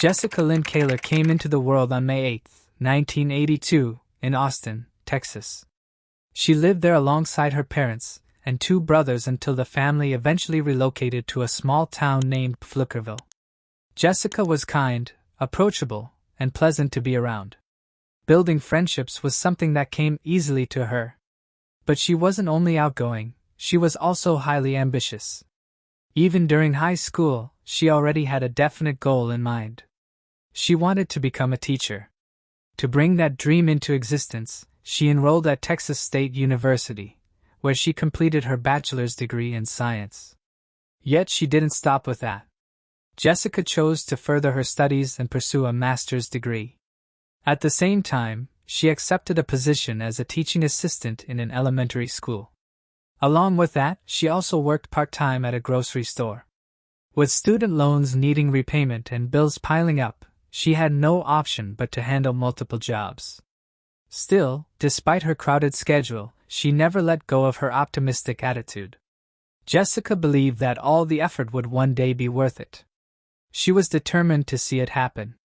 Jessica Lynn Kaler came into the world on May 8, 1982, in Austin, Texas. She lived there alongside her parents and two brothers until the family eventually relocated to a small town named Pflugerville. Jessica was kind, approachable, and pleasant to be around. Building friendships was something that came easily to her. But she wasn't only outgoing, she was also highly ambitious. Even during high school, she already had a definite goal in mind. She wanted to become a teacher. To bring that dream into existence, she enrolled at Texas State University, where she completed her bachelor's degree in science. Yet she didn't stop with that. Jessica chose to further her studies and pursue a master's degree. At the same time, she accepted a position as a teaching assistant in an elementary school. Along with that, she also worked part-time at a grocery store. With student loans needing repayment and bills piling up, she had no option but to handle multiple jobs. Still, despite her crowded schedule, she never let go of her optimistic attitude. Jessica believed that all the effort would one day be worth it. She was determined to see it happen.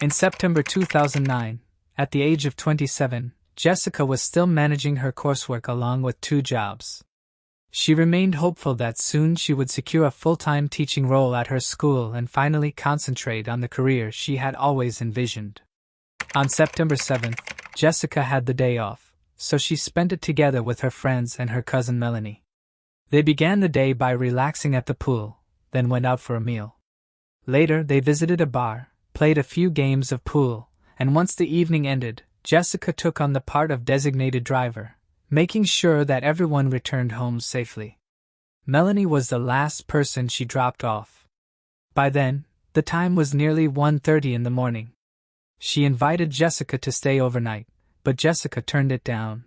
In September 2009, at the age of 27, Jessica was still managing her coursework along with two jobs. She remained hopeful that soon she would secure a full-time teaching role at her school and finally concentrate on the career she had always envisioned. On September 7th, Jessica had the day off, so she spent it together with her friends and her cousin Melanie. They began the day by relaxing at the pool, then went out for a meal. Later, they visited a bar, played a few games of pool, and once the evening ended, Jessica took on the part of designated driver, making sure that everyone returned home safely. Melanie was the last person she dropped off. By then, the time was nearly 1:30 in the morning. She invited Jessica to stay overnight, but Jessica turned it down.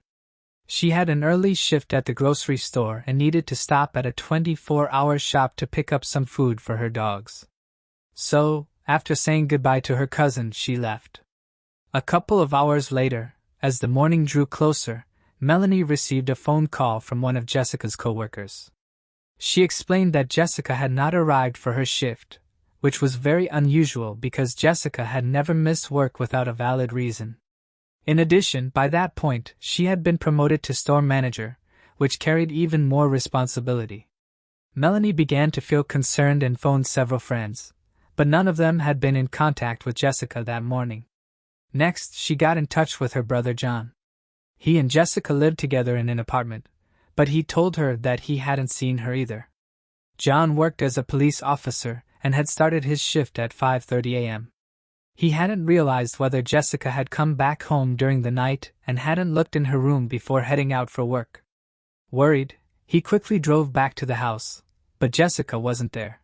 She had an early shift at the grocery store and needed to stop at a 24-hour shop to pick up some food for her dogs. So, after saying goodbye to her cousin, she left. A couple of hours later, as the morning drew closer, Melanie received a phone call from one of Jessica's coworkers. She explained that Jessica had not arrived for her shift, which was very unusual because Jessica had never missed work without a valid reason. In addition, by that point, she had been promoted to store manager, which carried even more responsibility. Melanie began to feel concerned and phoned several friends, but none of them had been in contact with Jessica that morning. Next, she got in touch with her brother John. He and Jessica lived together in an apartment, but he told her that he hadn't seen her either. John worked as a police officer and had started his shift at 5:30 a.m. He hadn't realized whether Jessica had come back home during the night and hadn't looked in her room before heading out for work. Worried, he quickly drove back to the house, but Jessica wasn't there.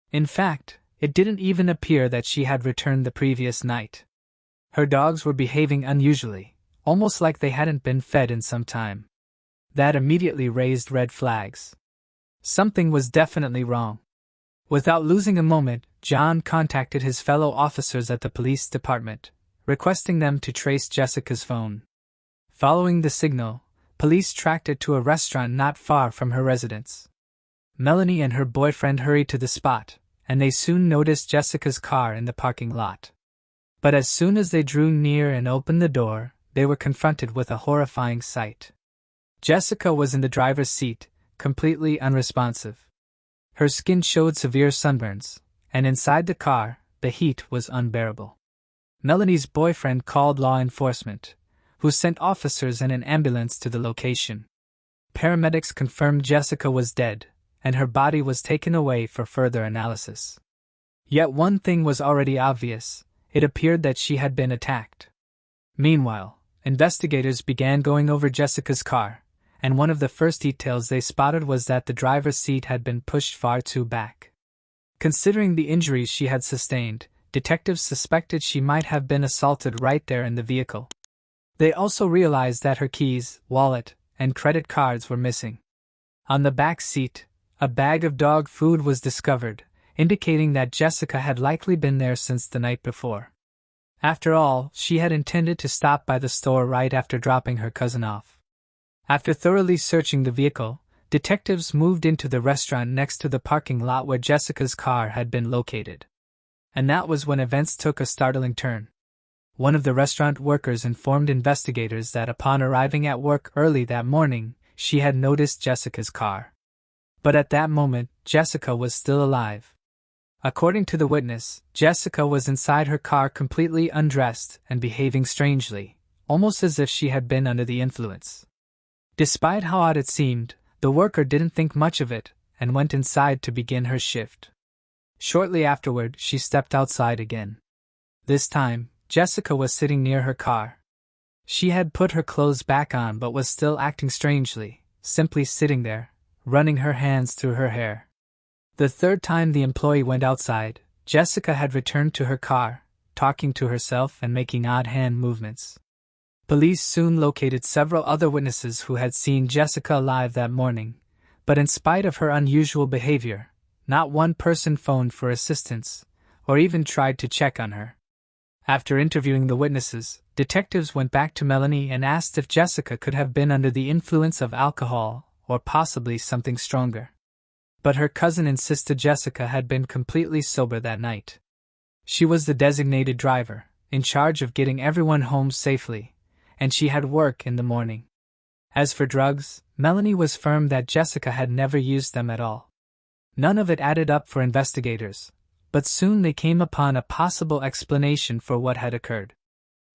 In fact, it didn't even appear that she had returned the previous night. Her dogs were behaving unusually, almost like they hadn't been fed in some time. That immediately raised red flags. Something was definitely wrong. Without losing a moment, John contacted his fellow officers at the police department, requesting them to trace Jessica's phone. Following the signal, police tracked it to a restaurant not far from her residence. Melanie and her boyfriend hurried to the spot, and they soon noticed Jessica's car in the parking lot. But as soon as they drew near and opened the door, they were confronted with a horrifying sight. Jessica was in the driver's seat, completely unresponsive. Her skin showed severe sunburns, and inside the car, the heat was unbearable. Melanie's boyfriend called law enforcement, who sent officers and an ambulance to the location. Paramedics confirmed Jessica was dead, and her body was taken away for further analysis. Yet one thing was already obvious: it appeared that she had been attacked. Meanwhile, investigators began going over Jessica's car, and one of the first details they spotted was that the driver's seat had been pushed far too back. Considering the injuries she had sustained, detectives suspected she might have been assaulted right there in the vehicle. They also realized that her keys, wallet, and credit cards were missing. On the back seat, a bag of dog food was discovered, indicating that Jessica had likely been there since the night before. After all, she had intended to stop by the store right after dropping her cousin off. After thoroughly searching the vehicle, detectives moved into the restaurant next to the parking lot where Jessica's car had been located. And that was when events took a startling turn. One of the restaurant workers informed investigators that upon arriving at work early that morning, she had noticed Jessica's car. But at that moment, Jessica was still alive. According to the witness, Jessica was inside her car completely undressed and behaving strangely, almost as if she had been under the influence. Despite how odd it seemed, the worker didn't think much of it and went inside to begin her shift. Shortly afterward, she stepped outside again. This time, Jessica was sitting near her car. She had put her clothes back on but was still acting strangely, simply sitting there, running her hands through her hair. The third time the employee went outside, Jessica had returned to her car, talking to herself and making odd hand movements. Police soon located several other witnesses who had seen Jessica alive that morning, but in spite of her unusual behavior, not one person phoned for assistance, or even tried to check on her. After interviewing the witnesses, detectives went back to Melanie and asked if Jessica could have been under the influence of alcohol, or possibly something stronger. But her cousin insisted Jessica had been completely sober that night. She was the designated driver, in charge of getting everyone home safely, and she had work in the morning. As for drugs, Melanie was firm that Jessica had never used them at all. None of it added up for investigators, but soon they came upon a possible explanation for what had occurred.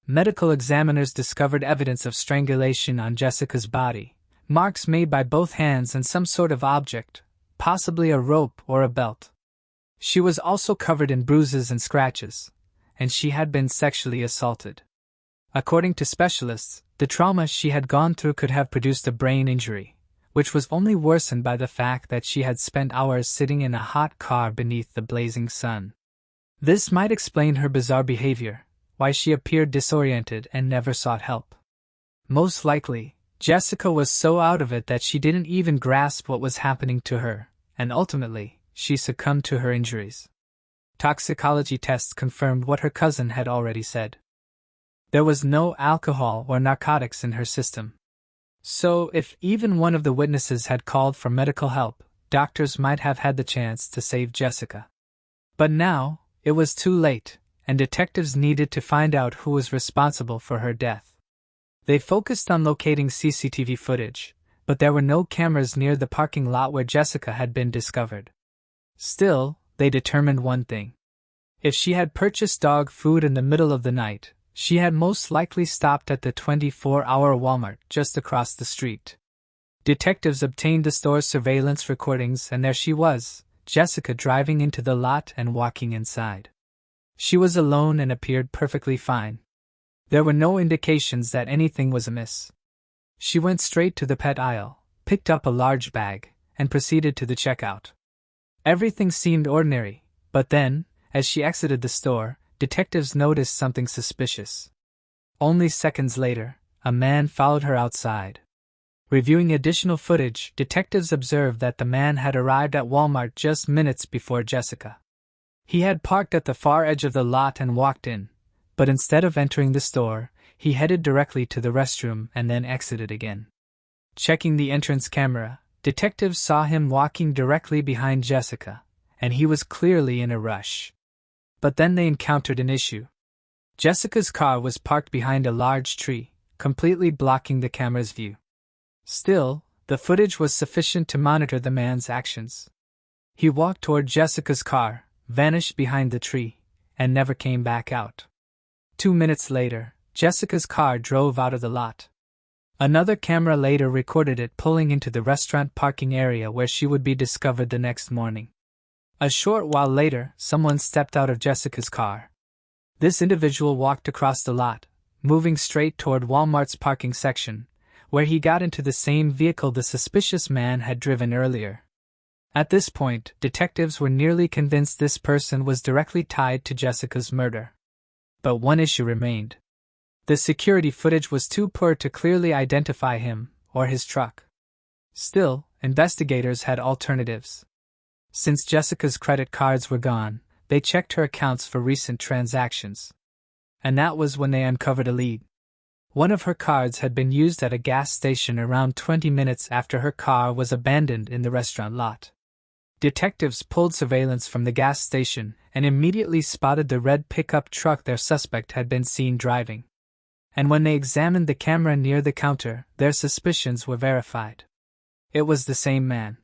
Medical examiners discovered evidence of strangulation on Jessica's body, marks made by both hands and some sort of object, possibly a rope or a belt. She was also covered in bruises and scratches, and she had been sexually assaulted. According to specialists, the trauma she had gone through could have produced a brain injury, which was only worsened by the fact that she had spent hours sitting in a hot car beneath the blazing sun. This might explain her bizarre behavior, why she appeared disoriented and never sought help. Most likely, Jessica was so out of it that she didn't even grasp what was happening to her, and ultimately, she succumbed to her injuries. Toxicology tests confirmed what her cousin had already said. There was no alcohol or narcotics in her system. So, if even one of the witnesses had called for medical help, doctors might have had the chance to save Jessica. But now, it was too late, and detectives needed to find out who was responsible for her death. They focused on locating CCTV footage, but there were no cameras near the parking lot where Jessica had been discovered. Still, they determined one thing. If she had purchased dog food in the middle of the night, she had most likely stopped at the 24-hour Walmart just across the street. Detectives obtained the store's surveillance recordings and there she was, Jessica driving into the lot and walking inside. She was alone and appeared perfectly fine. There were no indications that anything was amiss. She went straight to the pet aisle, picked up a large bag, and proceeded to the checkout. Everything seemed ordinary, but then, as she exited the store, detectives noticed something suspicious. Only seconds later, a man followed her outside. Reviewing additional footage, detectives observed that the man had arrived at Walmart just minutes before Jessica. He had parked at the far edge of the lot and walked in, but instead of entering the store, he headed directly to the restroom and then exited again. Checking the entrance camera, detectives saw him walking directly behind Jessica, and he was clearly in a rush. But then they encountered an issue. Jessica's car was parked behind a large tree, completely blocking the camera's view. Still, the footage was sufficient to monitor the man's actions. He walked toward Jessica's car, vanished behind the tree, and never came back out. 2 minutes later, Jessica's car drove out of the lot. Another camera later recorded it pulling into the restaurant parking area where she would be discovered the next morning. A short while later, someone stepped out of Jessica's car. This individual walked across the lot, moving straight toward Walmart's parking section, where he got into the same vehicle the suspicious man had driven earlier. At this point, detectives were nearly convinced this person was directly tied to Jessica's murder. But one issue remained. The security footage was too poor to clearly identify him or his truck. Still, investigators had alternatives. Since Jessica's credit cards were gone, they checked her accounts for recent transactions. And that was when they uncovered a lead. One of her cards had been used at a gas station around 20 minutes after her car was abandoned in the restaurant lot. Detectives pulled surveillance from the gas station and immediately spotted the red pickup truck their suspect had been seen driving. And when they examined the camera near the counter, their suspicions were verified. It was the same man.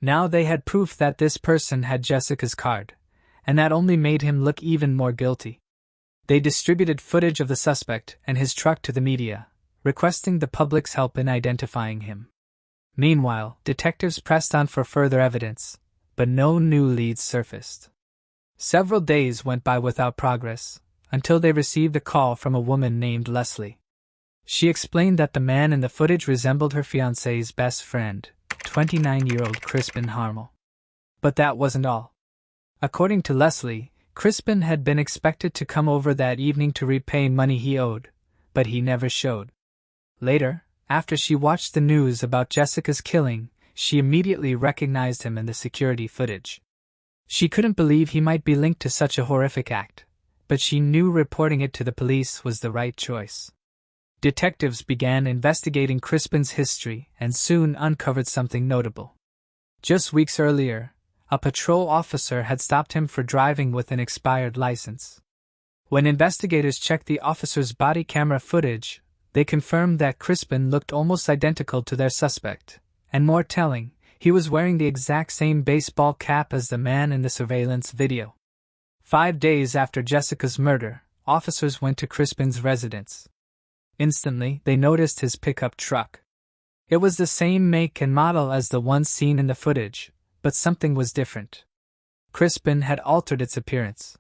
Now they had proof that this person had Jessica's card, and that only made him look even more guilty. They distributed footage of the suspect and his truck to the media, requesting the public's help in identifying him. Meanwhile, detectives pressed on for further evidence, but no new leads surfaced. Several days went by without progress, until they received a call from a woman named Leslie. She explained that the man in the footage resembled her fiancé's best friend, 29-year-old Crispin Harmel. But that wasn't all. According to Leslie, Crispin had been expected to come over that evening to repay money he owed, but he never showed. Later, after she watched the news about Jessica's killing, she immediately recognized him in the security footage. She couldn't believe he might be linked to such a horrific act, but she knew reporting it to the police was the right choice. Detectives began investigating Crispin's history and soon uncovered something notable. Just weeks earlier, a patrol officer had stopped him for driving with an expired license. When investigators checked the officer's body camera footage, they confirmed that Crispin looked almost identical to their suspect, and more telling, he was wearing the exact same baseball cap as the man in the surveillance video. 5 days after Jessica's murder, officers went to Crispin's residence. Instantly, they noticed his pickup truck. It was the same make and model as the one seen in the footage, but something was different. Crispin had altered its appearance.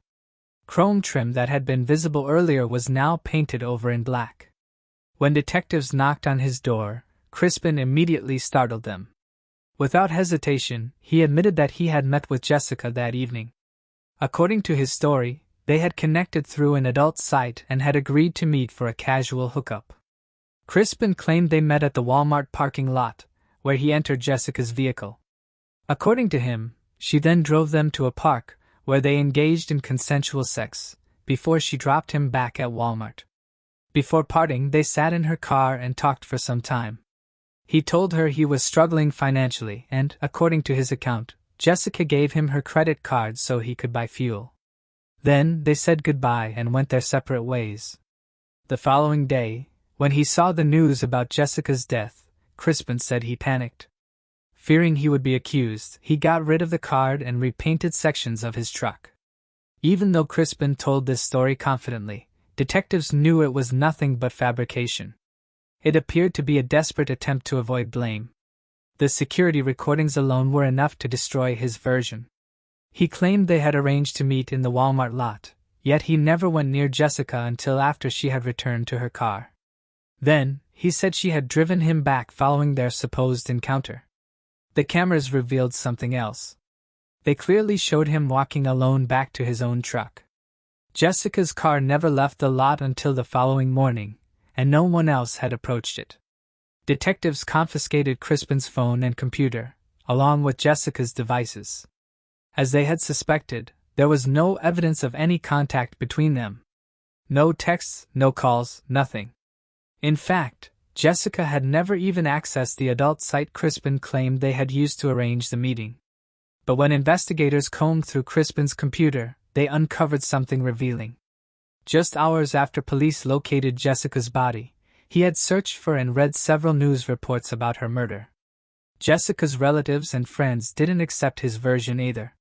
Chrome trim that had been visible earlier was now painted over in black. When detectives knocked on his door, Crispin immediately startled them. Without hesitation, he admitted that he had met with Jessica that evening. According to his story, they had connected through an adult site and had agreed to meet for a casual hookup. Crispin claimed they met at the Walmart parking lot, where he entered Jessica's vehicle. According to him, she then drove them to a park, where they engaged in consensual sex, before she dropped him back at Walmart. Before parting, they sat in her car and talked for some time. He told her he was struggling financially and, according to his account, Jessica gave him her credit card so he could buy fuel. Then, they said goodbye and went their separate ways. The following day, when he saw the news about Jessica's death, Crispin said he panicked. Fearing he would be accused, he got rid of the card and repainted sections of his truck. Even though Crispin told this story confidently, detectives knew it was nothing but fabrication. It appeared to be a desperate attempt to avoid blame. The security recordings alone were enough to destroy his version. He claimed they had arranged to meet in the Walmart lot, yet he never went near Jessica until after she had returned to her car. Then, he said she had driven him back following their supposed encounter. The cameras revealed something else. They clearly showed him walking alone back to his own truck. Jessica's car never left the lot until the following morning, and no one else had approached it. Detectives confiscated Crispin's phone and computer, along with Jessica's devices. As they had suspected, there was no evidence of any contact between them. No texts, no calls, nothing. In fact, Jessica had never even accessed the adult site Crispin claimed they had used to arrange the meeting. But when investigators combed through Crispin's computer, they uncovered something revealing. Just hours after police located Jessica's body, he had searched for and read several news reports about her murder. Jessica's relatives and friends didn't accept his version either.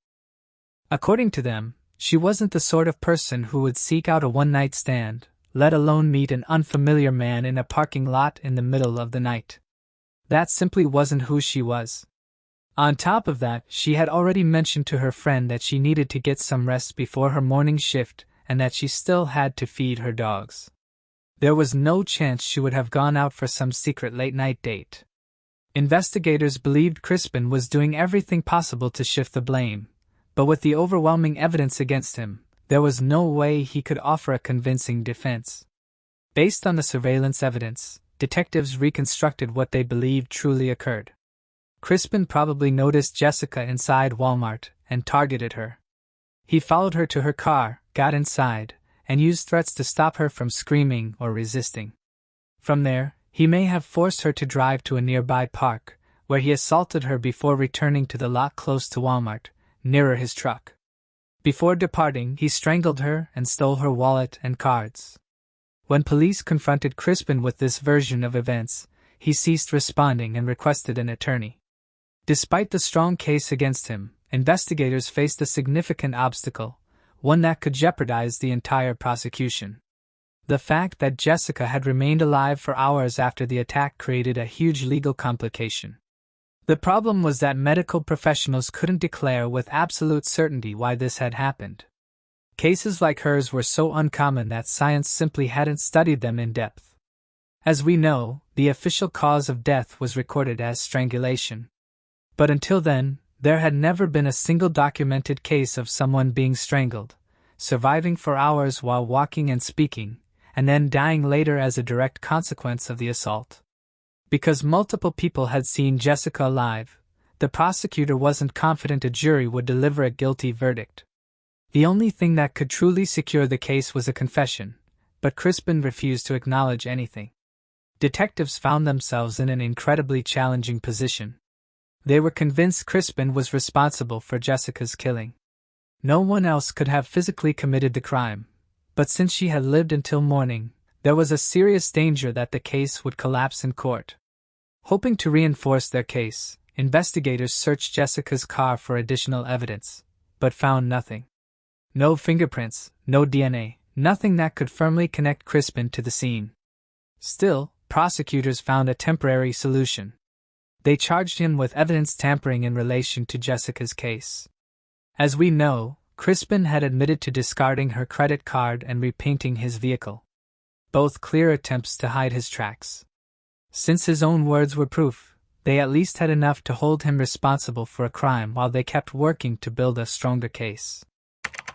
According to them, she wasn't the sort of person who would seek out a one-night stand, let alone meet an unfamiliar man in a parking lot in the middle of the night. That simply wasn't who she was. On top of that, she had already mentioned to her friend that she needed to get some rest before her morning shift and that she still had to feed her dogs. There was no chance she would have gone out for some secret late-night date. Investigators believed Crispin was doing everything possible to shift the blame, but with the overwhelming evidence against him, there was no way he could offer a convincing defense. Based on the surveillance evidence, detectives reconstructed what they believed truly occurred. Crispin probably noticed Jessica inside Walmart and targeted her. He followed her to her car, got inside, and used threats to stop her from screaming or resisting. From there, he may have forced her to drive to a nearby park, where he assaulted her before returning to the lot close to Walmart, nearer his truck. Before departing, he strangled her and stole her wallet and cards. When police confronted Crispin with this version of events, he ceased responding and requested an attorney. Despite the strong case against him, investigators faced a significant obstacle, one that could jeopardize the entire prosecution. The fact that Jessica had remained alive for hours after the attack created a huge legal complication. The problem was that medical professionals couldn't declare with absolute certainty why this had happened. Cases like hers were so uncommon that science simply hadn't studied them in depth. As we know, the official cause of death was recorded as strangulation. But until then, there had never been a single documented case of someone being strangled, surviving for hours while walking and speaking, and then dying later as a direct consequence of the assault. Because multiple people had seen Jessica alive, the prosecutor wasn't confident a jury would deliver a guilty verdict. The only thing that could truly secure the case was a confession, but Crispin refused to acknowledge anything. Detectives found themselves in an incredibly challenging position. They were convinced Crispin was responsible for Jessica's killing. No one else could have physically committed the crime, but since she had lived until morning, there was a serious danger that the case would collapse in court. Hoping to reinforce their case, investigators searched Jessica's car for additional evidence, but found nothing. No fingerprints, no DNA, nothing that could firmly connect Crispin to the scene. Still, prosecutors found a temporary solution. They charged him with evidence tampering in relation to Jessica's case. As we know, Crispin had admitted to discarding her credit card and repainting his vehicle. Both clear attempts to hide his tracks. Since his own words were proof, they at least had enough to hold him responsible for a crime while they kept working to build a stronger case.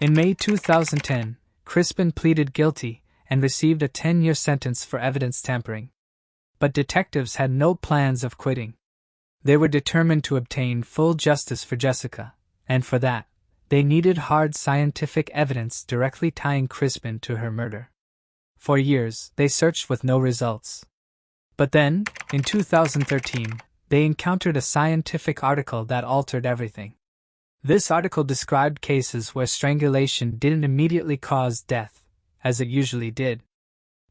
In May 2010, Crispin pleaded guilty and received a 10-year sentence for evidence tampering. But detectives had no plans of quitting. They were determined to obtain full justice for Jessica, and for that, they needed hard scientific evidence directly tying Crispin to her murder. For years, they searched with no results. But then, in 2013, they encountered a scientific article that altered everything. This article described cases where strangulation didn't immediately cause death, as it usually did.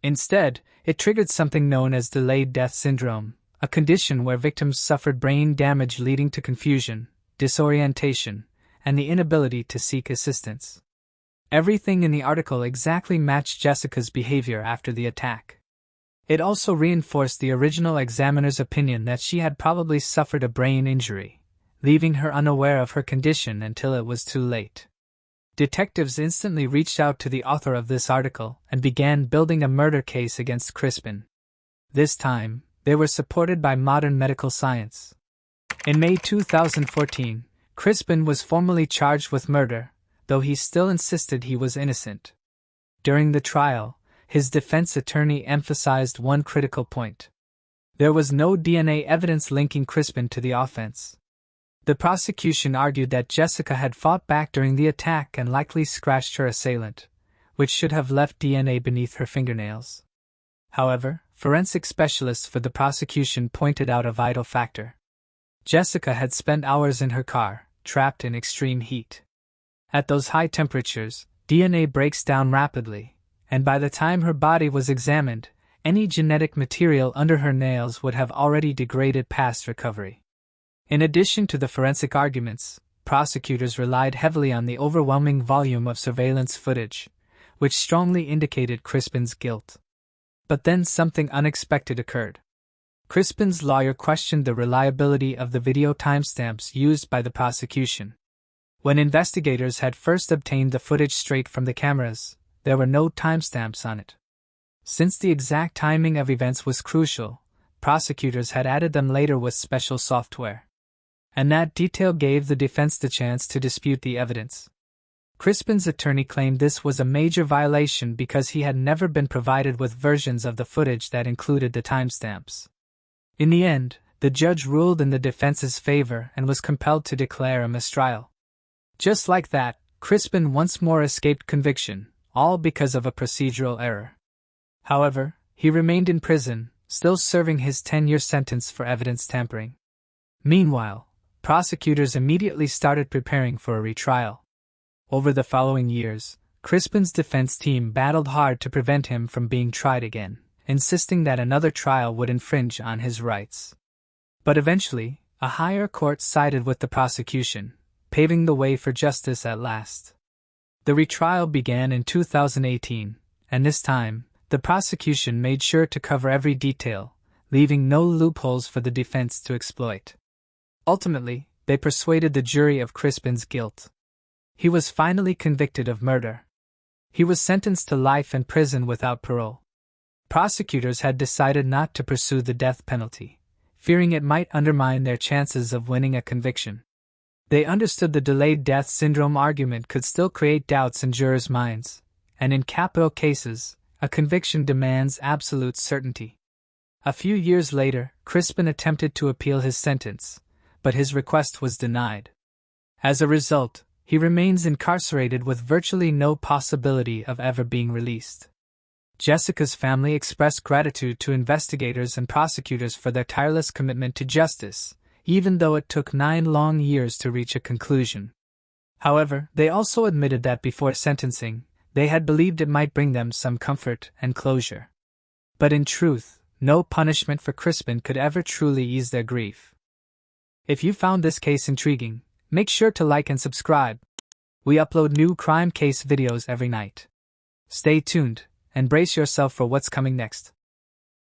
Instead, it triggered something known as delayed death syndrome, a condition where victims suffered brain damage leading to confusion, disorientation, and the inability to seek assistance. Everything in the article exactly matched Jessica's behavior after the attack. It also reinforced the original examiner's opinion that she had probably suffered a brain injury, leaving her unaware of her condition until it was too late. Detectives instantly reached out to the author of this article and began building a murder case against Crispin. This time, they were supported by modern medical science. In May 2014, Crispin was formally charged with murder, though he still insisted he was innocent. During the trial, his defense attorney emphasized one critical point. There was no DNA evidence linking Crispin to the offense. The prosecution argued that Jessica had fought back during the attack and likely scratched her assailant, which should have left DNA beneath her fingernails. However, forensic specialists for the prosecution pointed out a vital factor. Jessica had spent hours in her car, trapped in extreme heat. At those high temperatures, DNA breaks down rapidly, and by the time her body was examined, any genetic material under her nails would have already degraded past recovery. In addition to the forensic arguments, prosecutors relied heavily on the overwhelming volume of surveillance footage, which strongly indicated Crispin's guilt. But then something unexpected occurred. Crispin's lawyer questioned the reliability of the video timestamps used by the prosecution. When investigators had first obtained the footage straight from the cameras, there were no timestamps on it. Since the exact timing of events was crucial, prosecutors had added them later with special software. And that detail gave the defense the chance to dispute the evidence. Crispin's attorney claimed this was a major violation because he had never been provided with versions of the footage that included the timestamps. In the end, the judge ruled in the defense's favor and was compelled to declare a mistrial. Just like that, Crispin once more escaped conviction, all because of a procedural error. However, he remained in prison, still serving his 10-year sentence for evidence tampering. Meanwhile, prosecutors immediately started preparing for a retrial. Over the following years, Crispin's defense team battled hard to prevent him from being tried again, insisting that another trial would infringe on his rights. But eventually, a higher court sided with the prosecution, paving the way for justice at last. The retrial began in 2018, and this time, the prosecution made sure to cover every detail, leaving no loopholes for the defense to exploit. Ultimately, they persuaded the jury of Crispin's guilt. He was finally convicted of murder. He was sentenced to life in prison without parole. Prosecutors had decided not to pursue the death penalty, fearing it might undermine their chances of winning a conviction. They understood the delayed death syndrome argument could still create doubts in jurors' minds, and in capital cases, a conviction demands absolute certainty. A few years later, Crispin attempted to appeal his sentence, but his request was denied. As a result, he remains incarcerated with virtually no possibility of ever being released. Jessica's family expressed gratitude to investigators and prosecutors for their tireless commitment to justice, even though it took 9 long years to reach a conclusion. However, they also admitted that before sentencing, they had believed it might bring them some comfort and closure. But in truth, no punishment for Crispin could ever truly ease their grief. If you found this case intriguing, make sure to like and subscribe. We upload new crime case videos every night. Stay tuned, and brace yourself for what's coming next.